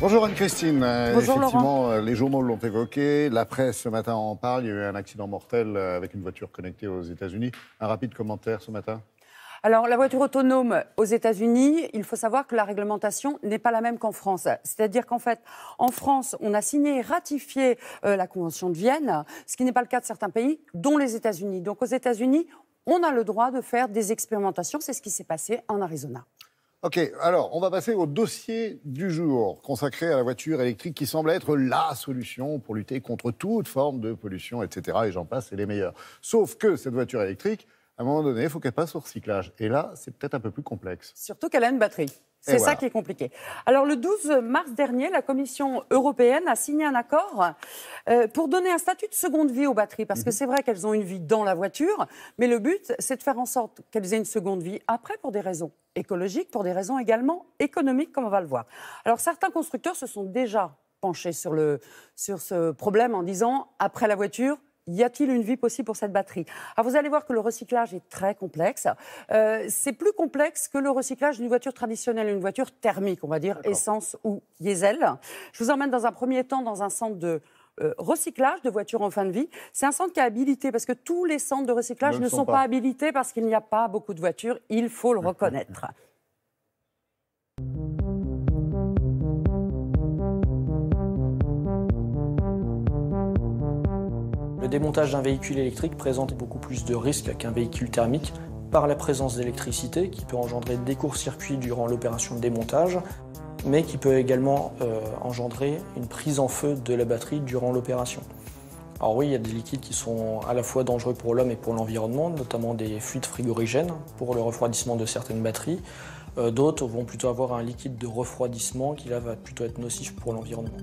Bonjour Anne-Christine. Bonjour Effectivement, Laurent. les journaux l'ont évoqué, la presse ce matin en parle. Il y a eu un accident mortel avec une voiture connectée aux États-Unis. Un rapide commentaire ce matin? Alors, la voiture autonome aux États-Unis, il faut savoir que la réglementation n'est pas la même qu'en France. C'est-à-dire qu'en fait, en France, on a signé et ratifié la Convention de Vienne, ce qui n'est pas le cas de certains pays, dont les États-Unis. Donc, aux États-Unis, on a le droit de faire des expérimentations. C'est ce qui s'est passé en Arizona. Ok, alors on va passer au dossier du jour, consacré à la voiture électrique qui semble être la solution pour lutter contre toute forme de pollution, etc. Et j'en passe, c'est les meilleurs. Sauf que cette voiture électrique, à un moment donné, il faut qu'elle passe au recyclage. Et là, c'est peut-être un peu plus complexe. Surtout qu'elle a une batterie. C'est ça qui est compliqué. Alors, le 12 mars dernier, la Commission européenne a signé un accord pour donner un statut de seconde vie aux batteries. Parce que c'est vrai qu'elles ont une vie dans la voiture, mais le but, c'est de faire en sorte qu'elles aient une seconde vie après pour des raisons écologiques, pour des raisons également économiques, comme on va le voir. Alors, certains constructeurs se sont déjà penchés sur ce problème en disant, après la voiture, y a-t-il une vie possible pour cette batterie? Alors vous allez voir que le recyclage est très complexe. C'est plus complexe que le recyclage d'une voiture traditionnelle, une voiture thermique, on va dire, essence ou diesel. Je vous emmène dans un premier temps dans un centre de recyclage de voitures en fin de vie. C'est un centre qui est habilité parce que tous les centres de recyclage ne sont pas habilités parce qu'il n'y a pas beaucoup de voitures, il faut le reconnaître. Le démontage d'un véhicule électrique présente beaucoup plus de risques qu'un véhicule thermique par la présence d'électricité qui peut engendrer des courts-circuits durant l'opération de démontage, mais qui peut également engendrer une prise en feu de la batterie durant l'opération. Alors oui, il y a des liquides qui sont à la fois dangereux pour l'homme et pour l'environnement, notamment des fluides frigorigènes pour le refroidissement de certaines batteries. D'autres vont plutôt avoir un liquide de refroidissement qui là va plutôt être nocif pour l'environnement.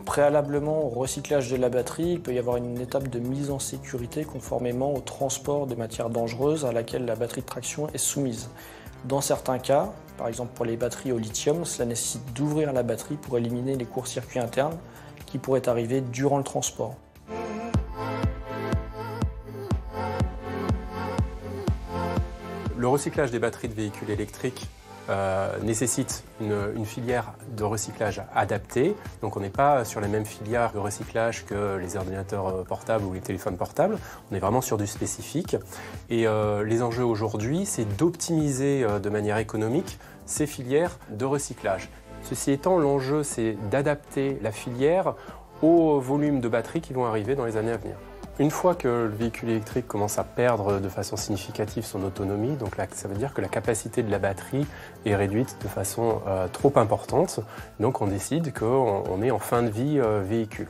Préalablement au recyclage de la batterie, il peut y avoir une étape de mise en sécurité conformément au transport de matières dangereuses à laquelle la batterie de traction est soumise. Dans certains cas, par exemple pour les batteries au lithium, cela nécessite d'ouvrir la batterie pour éliminer les courts-circuits internes qui pourraient arriver durant le transport. Le recyclage des batteries de véhicules électriques nécessite une filière de recyclage adaptée. Donc on n'est pas sur les mêmes filières de recyclage que les ordinateurs portables ou les téléphones portables. On est vraiment sur du spécifique. Et les enjeux aujourd'hui, c'est d'optimiser de manière économique ces filières de recyclage. Ceci étant, l'enjeu, c'est d'adapter la filière au volume de batteries qui vont arriver dans les années à venir. Une fois que le véhicule électrique commence à perdre de façon significative son autonomie, donc là, ça veut dire que la capacité de la batterie est réduite de façon trop importante. Donc on décide qu'on est en fin de vie véhicule.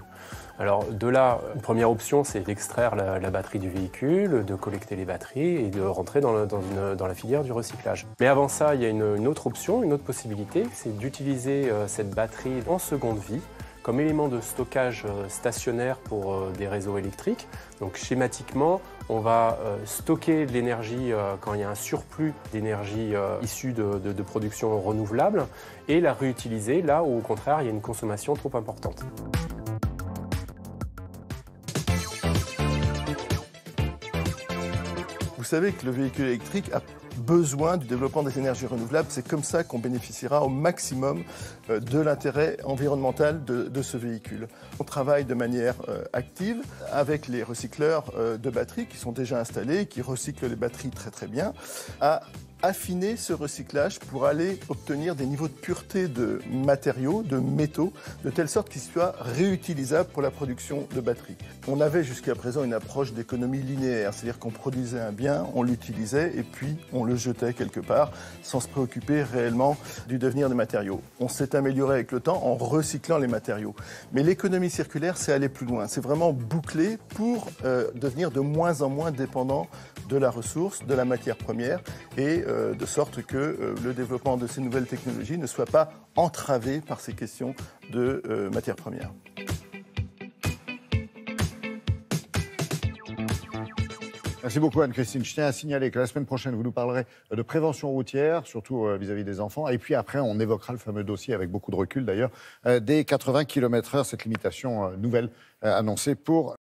Alors de là, une première option, c'est d'extraire la batterie du véhicule, de collecter les batteries et de rentrer dans la filière du recyclage. Mais avant ça, il y a une autre option, une autre possibilité, c'est d'utiliser cette batterie en seconde vie comme élément de stockage stationnaire pour des réseaux électriques. Donc schématiquement, on va stocker de l'énergie quand il y a un surplus d'énergie issue de production renouvelable et la réutiliser là où au contraire il y a une consommation trop importante. Vous savez que le véhicule électrique a besoin du développement des énergies renouvelables. C'est comme ça qu'on bénéficiera au maximum de l'intérêt environnemental de ce véhicule. On travaille de manière active avec les recycleurs de batteries qui sont déjà installés, qui recyclent les batteries très bien, à affiner ce recyclage pour aller obtenir des niveaux de pureté de matériaux, de métaux, de telle sorte qu'ils soient réutilisables pour la production de batteries. On avait jusqu'à présent une approche d'économie linéaire, c'est-à-dire qu'on produisait un bien, on l'utilisait et puis on le jetait quelque part sans se préoccuper réellement du devenir des matériaux. On s'est amélioré avec le temps en recyclant les matériaux. Mais l'économie circulaire, c'est aller plus loin. C'est vraiment boucler pour devenir de moins en moins dépendant de la ressource, de la matière première et de sorte que le développement de ces nouvelles technologies ne soit pas entravé par ces questions de matière première. Merci beaucoup Anne-Christine. Je tiens à signaler que la semaine prochaine, vous nous parlerez de prévention routière, surtout vis-à-vis des enfants. Et puis après, on évoquera le fameux dossier, avec beaucoup de recul d'ailleurs, des 80 km/h, cette limitation nouvelle annoncée pour